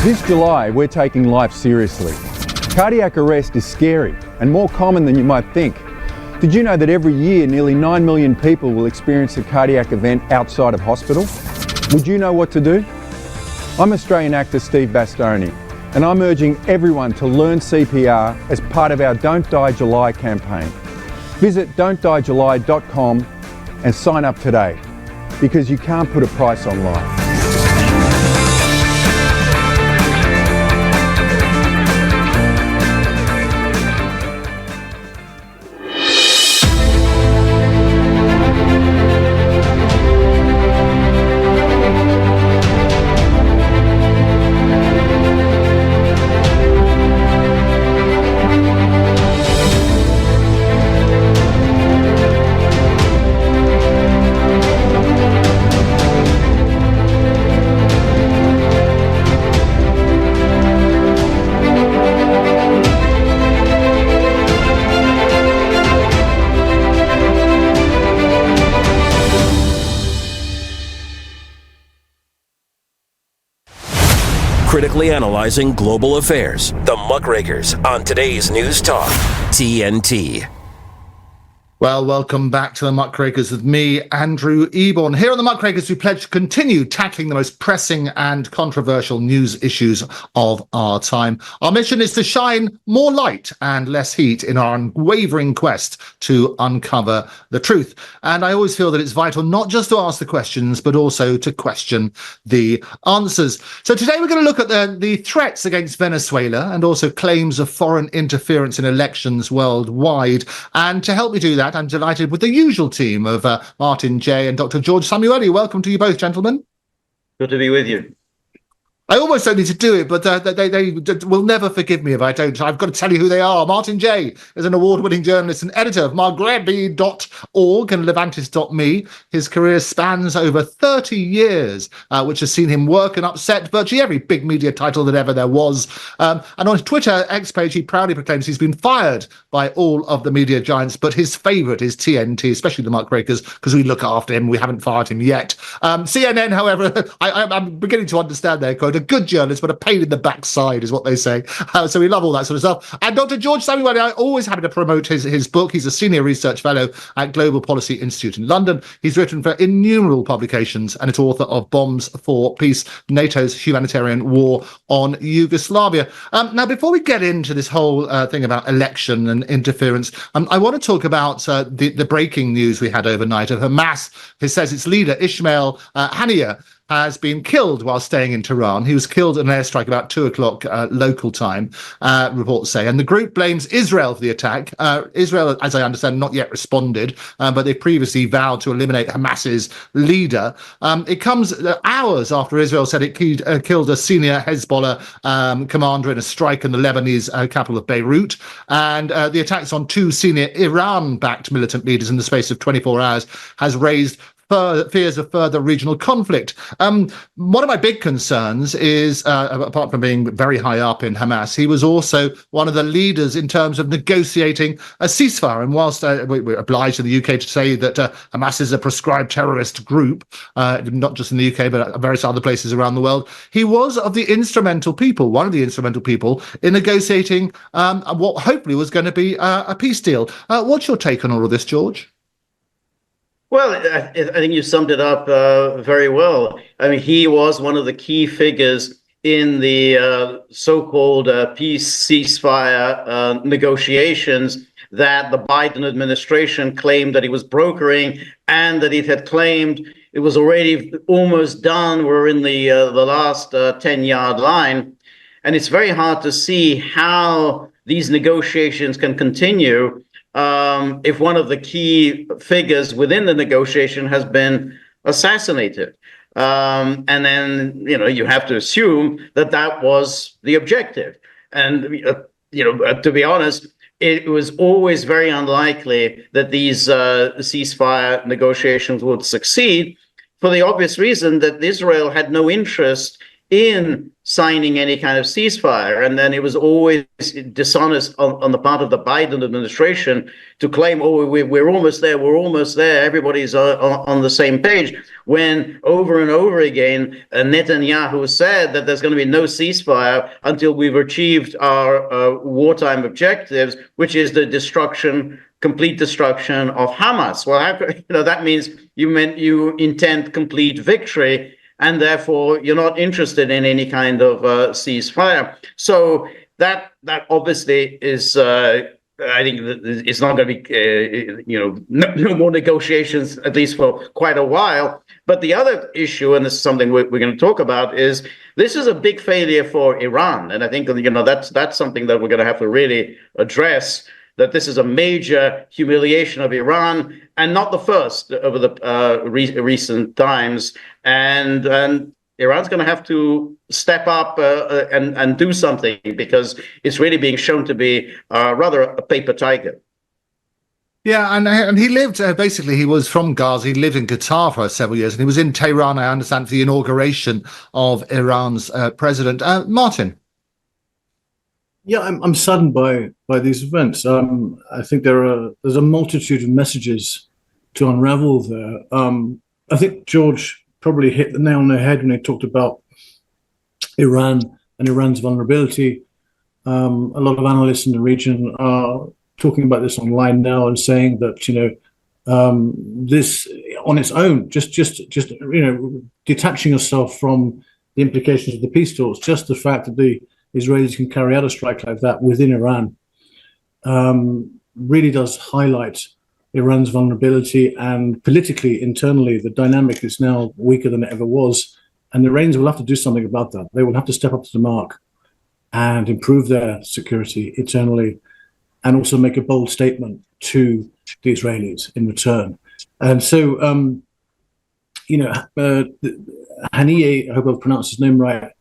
This July, we're taking life seriously. Cardiac arrest is scary and more common than you might think. Did you know that every year nearly 9 million people will experience a cardiac event outside of hospital? Would you know what to do? I'm Australian actor Steve Bastoni, and I'm urging everyone to learn CPR as part of our Don't Die July campaign. Visit don'tdiejuly.com and sign up today, because you can't put a price on life. Critically analyzing global affairs. The Muckrakers on today's News Talk, TNT. Well, welcome back to the Muckrakers with me, Andrew Eborn. Here on the Muckrakers, we pledge to continue tackling the most pressing and controversial news issues of our time. Our mission is to shine more light and less heat in our unwavering quest to uncover the truth. And I always feel that it's vital not just to ask the questions, but also to question the answers. So today we're going to look at the threats against Venezuela and also claims of foreign interference in elections worldwide. And to help me do that, I'm delighted with the usual team of Martin J. and Dr. George Szamuely. Welcome to you both, gentlemen. Good to be with you. I almost don't need to do it, but they will never forgive me if I don't. I've got to tell you who they are. Martin J. is an award-winning journalist and editor of MAGHREBI.org and LEVANTIS.me. His career spans over 30 years, which has seen him work and upset virtually every big media title that ever there was. And on his Twitter X page, he proudly proclaims he's been fired by all of the media giants, but his favourite is TNT, especially the Muckrakers, because we look after him. We haven't fired him yet. CNN, however, I'm beginning to understand their quote. A good journalist, but a pain in the backside is what they say. So we love all that sort of stuff. And Dr. George Szamuely, I always happy to promote his book. He's a senior research fellow at Global Policy Institute in London. He's written for innumerable publications and is author of Bombs for Peace, NATO's humanitarian war on Yugoslavia. Now, before we get into this whole thing about election and interference, I want to talk about the breaking news we had overnight of Hamas. It says its leader, Ismail Haniyeh, has been killed while staying in Tehran. He was killed in an airstrike about 2 o'clock local time, reports say. And the group blames Israel for the attack. Israel, as I understand, not yet responded, but they previously vowed to eliminate Hamas's leader. It comes hours after Israel said it killed a senior Hezbollah commander in a strike in the Lebanese capital of Beirut. And the attacks on 2 senior Iran-backed militant leaders in the space of 24 hours has raised fears of further regional conflict. One of my big concerns is, apart from being very high up in Hamas, he was also one of the leaders in terms of negotiating a ceasefire. And whilst we're obliged in the UK to say that Hamas is a proscribed terrorist group, not just in the UK, but various other places around the world, he was one of the instrumental people in negotiating what hopefully was going to be a peace deal. What's your take on all of this, George? Well, I think you summed it up very well. I mean, he was one of the key figures in the so-called peace ceasefire negotiations that the Biden administration claimed that he was brokering, and that it had claimed it was already almost done. We're in the last 10-yard line. And it's very hard to see how these negotiations can continue if one of the key figures within the negotiation has been assassinated. And then, you have to assume that that was the objective. And, to be honest, it was always very unlikely that these ceasefire negotiations would succeed, for the obvious reason that Israel had no interest in signing any kind of ceasefire. And then it was always dishonest on the part of the Biden administration to claim, oh, we're almost there, everybody's on the same page, when over and over again, Netanyahu said that there's going to be no ceasefire until we've achieved our wartime objectives, which is the complete destruction of Hamas. Well, that means you intend complete victory, and therefore you're not interested in any kind of ceasefire. So that obviously is, I think it's not going to be, no more negotiations, at least for quite a while. But the other issue, and this is something we're going to talk about, is this is a big failure for Iran. And I think, that's something that we're going to have to really address, that this is a major humiliation of Iran, and not the first over the recent times. And Iran's going to have to step up and do something, because it's really being shown to be rather a paper tiger. Yeah, and he lived, basically, he was from Gaza. He lived in Qatar for several years, and he was in Tehran, I understand, for the inauguration of Iran's president. Martin? Yeah, I'm saddened by these events. I think there's a multitude of messages to unravel there. I think George probably hit the nail on the head when he talked about Iran and Iran's vulnerability. A lot of analysts in the region are talking about this online now and saying that this on its own, just detaching yourself from the implications of the peace talks, just the fact that the Israelis can carry out a strike like that within Iran really does highlight Iran's vulnerability, and politically, internally, the dynamic is now weaker than it ever was. And the Iranians will have to do something about that. They will have to step up to the mark and improve their security internally, and also make a bold statement to the Israelis in return. And so, Haniyeh, I hope I've pronounced his name right,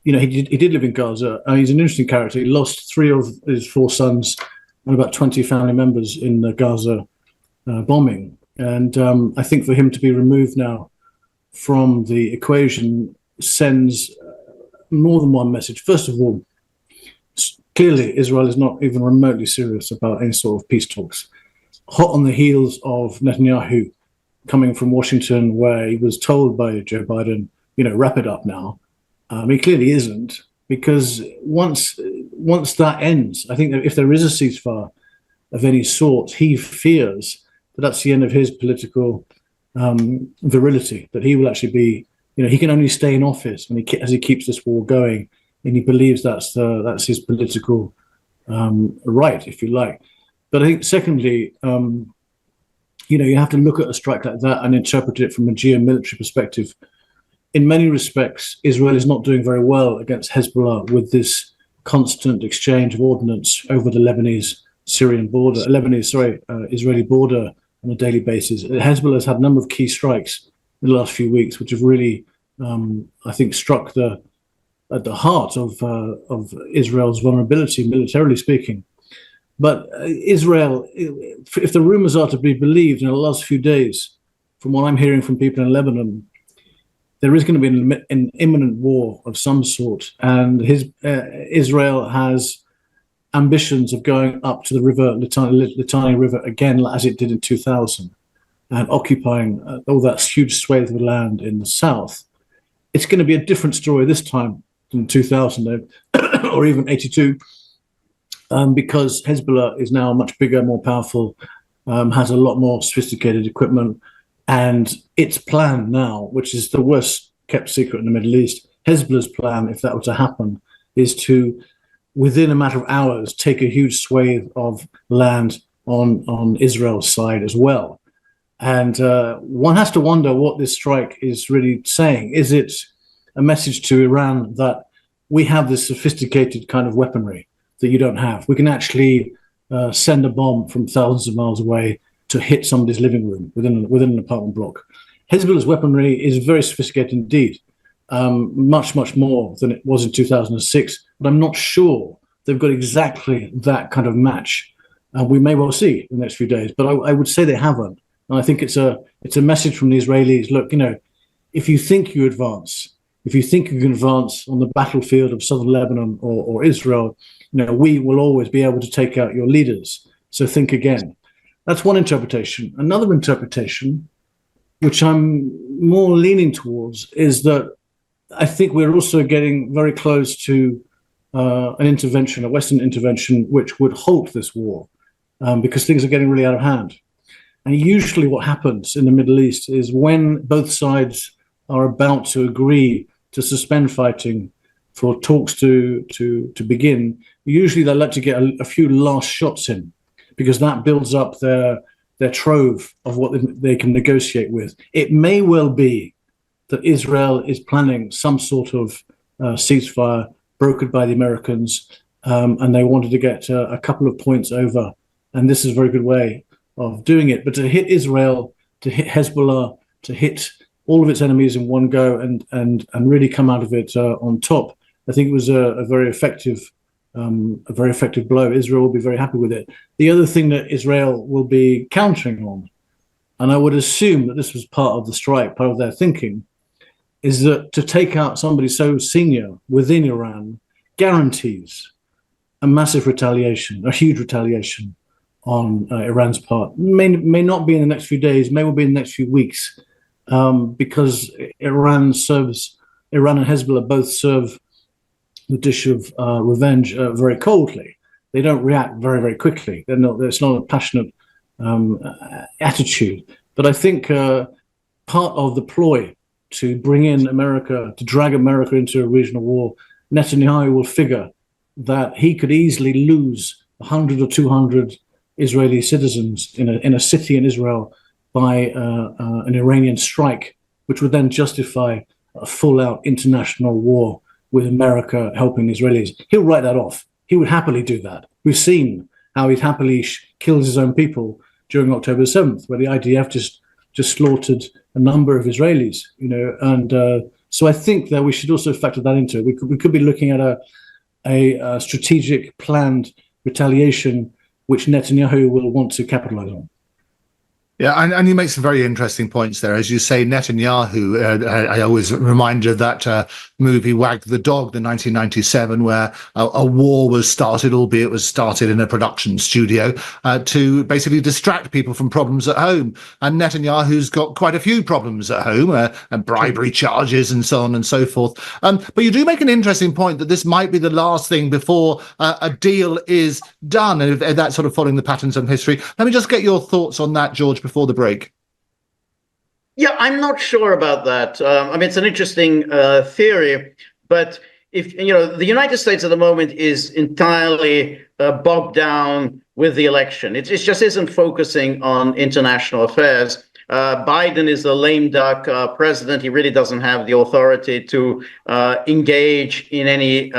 he did live in Gaza. He's an interesting character. He lost 3 of his 4 sons and about 20 family members in the Gaza bombing. And I think for him to be removed now from the equation sends more than one message. First of all, clearly Israel is not even remotely serious about any sort of peace talks. Hot on the heels of Netanyahu coming from Washington, where he was told by Joe Biden, wrap it up now. He clearly isn't, because once that ends, I think that if there is a ceasefire of any sort, he fears that that's the end of his political virility, that he will actually be, he can only stay in office as he keeps this war going, and he believes that's his political right, if you like. But I think, secondly, you have to look at a strike like that and interpret it from a geomilitary perspective. In many respects, Israel is not doing very well against Hezbollah with this constant exchange of ordnance over the Israeli border on a daily basis. Hezbollah has had a number of key strikes in the last few weeks, which have really, I think, struck at the heart of Israel's vulnerability, militarily speaking. But Israel, if the rumors are to be believed, in the last few days, from what I'm hearing from people in Lebanon, there is going to be an imminent war of some sort, and Israel has ambitions of going up to the river, Litani River again, as it did in 2000, and occupying all that huge swathe of land in the south. It's going to be a different story this time than 2000 or even 82, because Hezbollah is now much bigger, more powerful, has a lot more sophisticated equipment. And its plan now, which is the worst kept secret in the Middle East, Hezbollah's plan, if that were to happen, is to, within a matter of hours, take a huge swathe of land on Israel's side as well. And one has to wonder what this strike is really saying. Is it a message to Iran that we have this sophisticated kind of weaponry that you don't have? We can actually send a bomb from thousands of miles away to hit somebody's living room within an apartment block. Hezbollah's weaponry is very sophisticated indeed, much, much more than it was in 2006. But I'm not sure they've got exactly that kind of match. We may well see in the next few days, but I would say they haven't. And I think it's a message from the Israelis. Look, if you think you advance, if you think you can advance on the battlefield of southern Lebanon or Israel, we will always be able to take out your leaders. So think again. That's one interpretation. Another interpretation, which I'm more leaning towards, is that I think we're also getting very close to an intervention, a Western intervention, which would halt this war, because things are getting really out of hand. And usually what happens in the Middle East is when both sides are about to agree to suspend fighting for talks to begin, usually they like to get a few last shots in, because that builds up their trove of what they can negotiate with. It may well be that Israel is planning some sort of ceasefire brokered by the Americans, and they wanted to get a couple of points over. And this is a very good way of doing it. But to hit Israel, to hit Hezbollah, to hit all of its enemies in one go and really come out of it on top, I think it was a very effective blow. Israel will be very happy with it. The other thing that Israel will be countering on, and I would assume that this was part of the strike, part of their thinking, is that to take out somebody so senior within Iran guarantees a massive retaliation, a huge retaliation on Iran's part. May not be in the next few days, may well be in the next few weeks, because Iran and Hezbollah both serve the dish of revenge very coldly. They don't react very, very quickly. It's not a passionate attitude. But I think part of the ploy to bring in America, to drag America into a regional war, Netanyahu will figure that he could easily lose 100 or 200 Israeli citizens in a city in Israel by an Iranian strike, which would then justify a full-out international war with America helping the Israelis. He'll write that off. He would happily do that. We've seen how he'd happily kills his own people during October 7th, where the IDF just slaughtered a number of Israelis, and so I think that we should also factor that into it. We could be looking at a strategic planned retaliation, which Netanyahu will want to capitalize on. Yeah, and you make some very interesting points there. As you say, Netanyahu, I always remind you of that movie Wag the Dog, the 1997, where a war was started, albeit it was started in a production studio, to basically distract people from problems at home. And Netanyahu's got quite a few problems at home, and bribery charges and so on and so forth. But you do make an interesting point that this might be the last thing before a deal is done, and if that's sort of following the patterns of history. Let me just get your thoughts on that, George, before the break. Yeah, I'm not sure about that. I mean, it's an interesting theory, but if the United States at the moment is entirely bogged down with the election. It just isn't focusing on international affairs. Biden is a lame duck president. He really doesn't have the authority to engage in any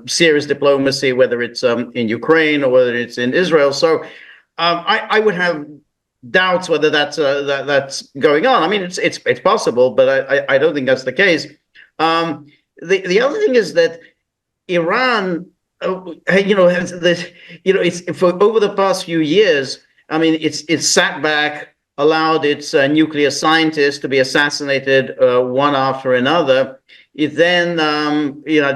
serious diplomacy, whether it's in Ukraine or whether it's in Israel. So I would have doubts whether that's going on. I mean, it's possible, but I don't think that's the case. The other thing is that Iran, has this, it's for over the past few years. I mean, it's sat back, allowed its nuclear scientists to be assassinated one after another. It then,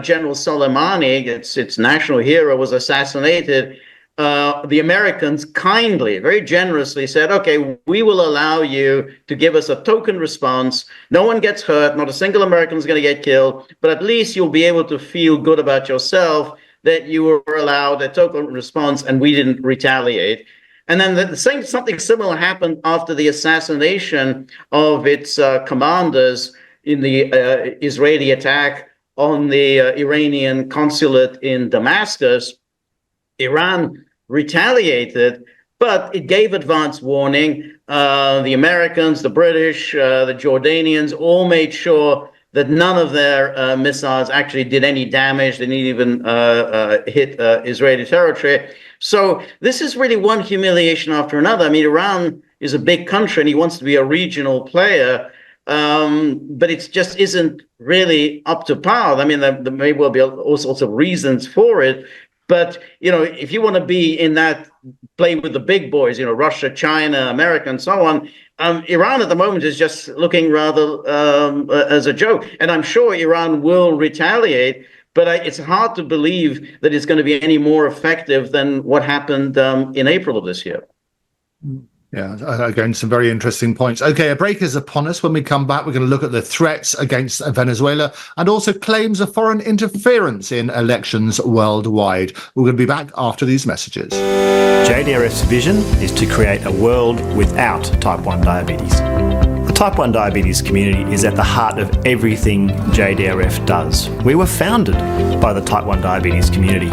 General Soleimani, its national hero, was assassinated. The Americans kindly, very generously said, okay, we will allow you to give us a token response. No one gets hurt. Not a single American is going to get killed. But at least you'll be able to feel good about yourself that you were allowed a token response and we didn't retaliate. And then something similar happened after the assassination of its commanders in the Israeli attack on the Iranian consulate in Damascus. Iran retaliated, but it gave advance warning. The Americans, the British, the Jordanians all made sure that none of their missiles actually did any damage. They didn't even hit Israeli territory. So this is really one humiliation after another. I mean, Iran is a big country and he wants to be a regional player, but it just isn't really up to par. I mean, there may well be all sorts of reasons for it. But, if you want to be in that play with the big boys, Russia, China, America, and so on, Iran at the moment is just looking rather as a joke. And I'm sure Iran will retaliate, but it's hard to believe that it's going to be any more effective than what happened in April of this year. Yeah, again, some very interesting points. Okay, a break is upon us. When we come back, we're going to look at the threats against Venezuela and also claims of foreign interference in elections worldwide. We're going to be back after these messages. JDRF's vision is to create a world without type 1 diabetes. The type 1 diabetes community is at the heart of everything JDRF does. We were founded by the type 1 diabetes community.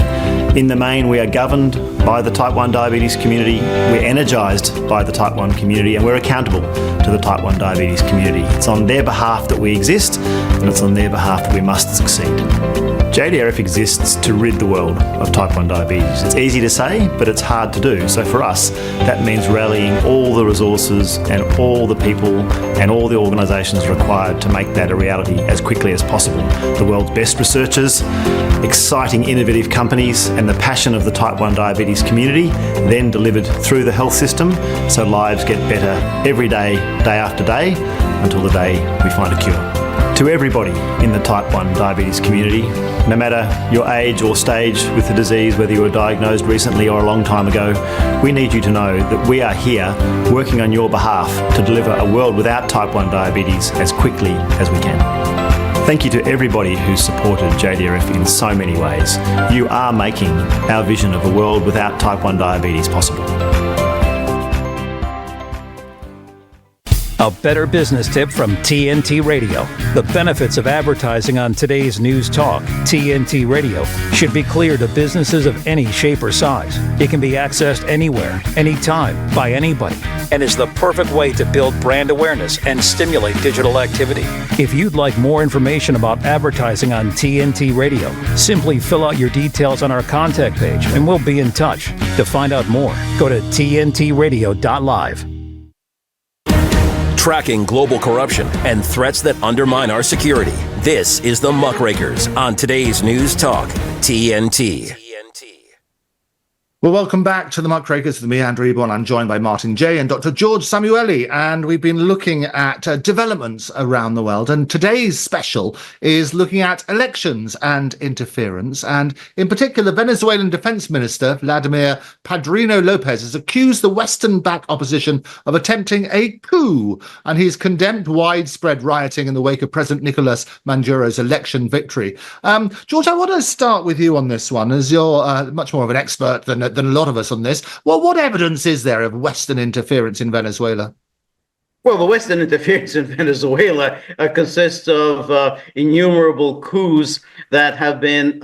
In the main, we are governed by the type 1 diabetes community, we're energised by the type 1 community, and we're accountable to the type 1 diabetes community. It's on their behalf that we exist, and it's on their behalf that we must succeed. JDRF exists to rid the world of type 1 diabetes. It's easy to say, but it's hard to do. So for us, that means rallying all the resources and all the people and all the organisations required to make that a reality as quickly as possible. The world's best researchers, exciting innovative companies, and the passion of the type 1 diabetes community, then delivered through the health system so lives get better every day, day after day, until the day we find a cure. To everybody in the type 1 diabetes community, no matter your age or stage with the disease, whether you were diagnosed recently or a long time ago, we need you to know that we are here working on your behalf to deliver a world without type 1 diabetes as quickly as we can. Thank you to everybody who's supported JDRF in so many ways. You are making our vision of a world without type 1 diabetes possible. A better business tip from TNT Radio. The benefits of advertising on today's News Talk, TNT Radio, should be clear to businesses of any shape or size. It can be accessed anywhere, anytime, by anybody, and is the perfect way to build brand awareness and stimulate digital activity. If you'd like more information about advertising on TNT Radio, simply fill out your details on our contact page and we'll be in touch. To find out more, go to tntradio.live. Tracking global corruption and threats that undermine our security. This is the Muckrakers on today's News Talk, TNT. Well, welcome back to the Muckrakers with me, Andrew Eborn. I'm joined by Martin J. and Dr George Szamuely, and we've been looking at developments around the world. And today's special is looking at elections and interference. And in particular, Venezuelan Defense Minister Vladimir Padrino Lopez has accused the Western-backed opposition of attempting a coup. And he's condemned widespread rioting in the wake of President Nicolas Maduro's election victory. George, I want to start with you on this one, as you're much more of an expert than a lot of us on this. Well, what evidence is there of Western interference in Venezuela? Well, the Western interference in Venezuela consists of innumerable coups that have been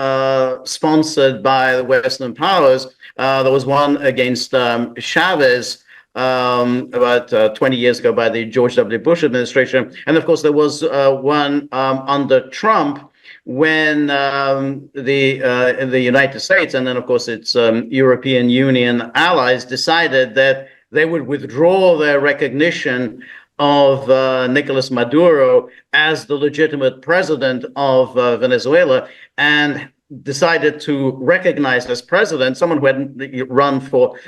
sponsored by the Western powers. There was one against Chavez about 20 years ago by the George W. Bush administration. And of course, there was one under Trump when the United States and then, of course, its European Union allies decided that they would withdraw their recognition of Nicolas Maduro as the legitimate president of Venezuela and decided to recognize as president someone who hadn't run for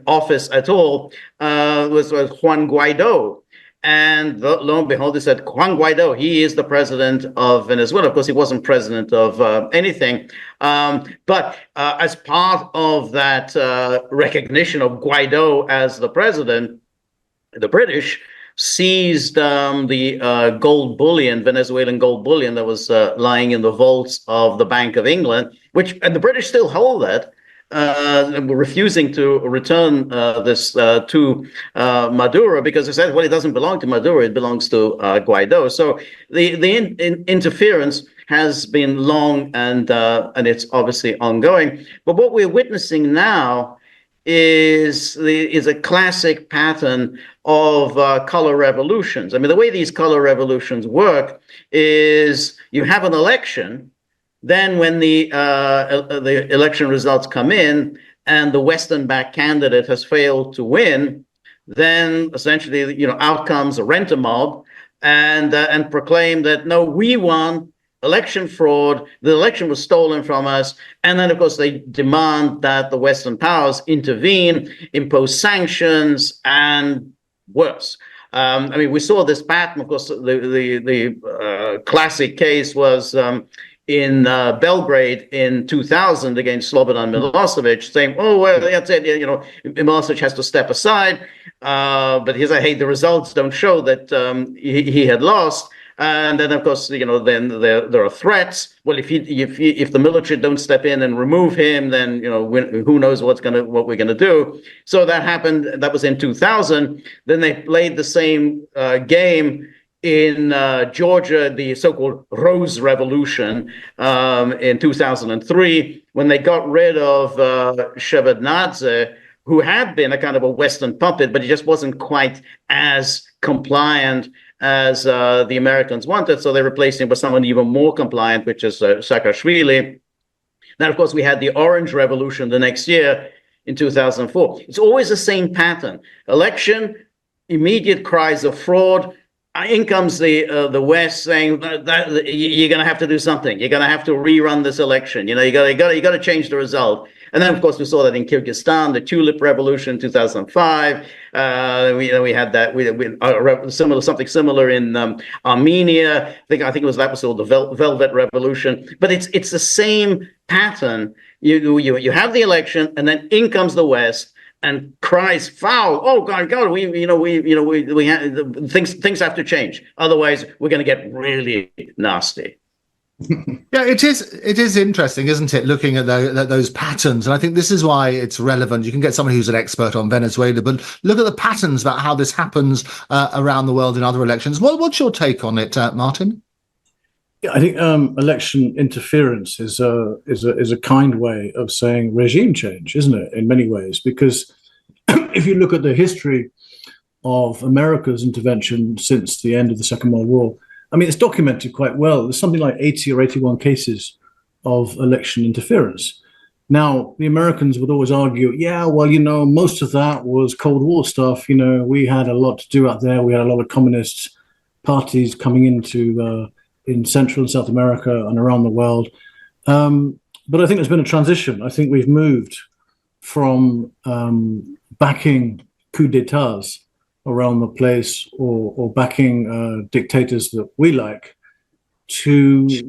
office at all, was Juan Guaido. And lo and behold, they said, Juan Guaido, he is the president of Venezuela. Of course, he wasn't president of anything. But as part of that recognition of Guaido as the president, the British seized the gold bullion, Venezuelan gold bullion that was lying in the vaults of the Bank of England, and the British still hold that. Refusing to return this to Maduro because they said, well, it doesn't belong to Maduro, it belongs to Guaido. So the interference has been long and it's obviously ongoing. But what we're witnessing now is a classic pattern of color revolutions. I mean, the way these color revolutions work is you have an election. Then when the election results come in and the Western-backed candidate has failed to win, then essentially, out comes a rent-a-mob and proclaim that, no, we won election fraud. The election was stolen from us. And then, of course, they demand that the Western powers intervene, impose sanctions, and worse. I mean, we saw this pattern. Of course, the classic case was in Belgrade in 2000 against Slobodan Milosevic, saying, "Oh well, that's it. You know, Milosevic has to step aside." But he's like, "Hey, the results don't show that he had lost." And then, of course, you know, then there are threats. Well, if the military don't step in and remove him, then you know, who knows what we're gonna do. So that happened. That was in 2000. Then they played the same game in Georgia, the so-called Rose Revolution in 2003, when they got rid of Shevardnadze, who had been a kind of a Western puppet, but he just wasn't quite as compliant as the Americans wanted. So they replaced him with someone even more compliant, which is Saakashvili. Then, of course, we had the Orange Revolution the next year in 2004. It's always the same pattern. Election, immediate cries of fraud. In comes the West saying that you're going to have to do something. You're going to have to rerun this election. You know, you got to change the result. And then, of course, we saw that in Kyrgyzstan, the Tulip Revolution, in 2005. We had that. Something similar in Armenia. I think that was called the Velvet Revolution. But it's the same pattern. You have the election, and then in comes the West and cries foul. Oh God, things have to change. Otherwise, we're going to get really nasty. Yeah, it is interesting, isn't it, looking at those patterns? And I think this is why it's relevant. You can get someone who's an expert on Venezuela, but look at the patterns about how this happens around the world in other elections. What's your take on it, Martin? Yeah, I think election interference is a kind way of saying regime change, isn't it? In many ways, because if you look at the history of America's intervention since the end of the Second World War, I mean, it's documented quite well. There's something like 80 or 81 cases of election interference. Now, the Americans would always argue, yeah, well, you know, most of that was Cold War stuff. You know, we had a lot to do out there. We had a lot of communist parties coming into in Central and South America and around the world. But I think there's been a transition. I think we've moved from backing coup d'etats around the place or backing dictators that we like to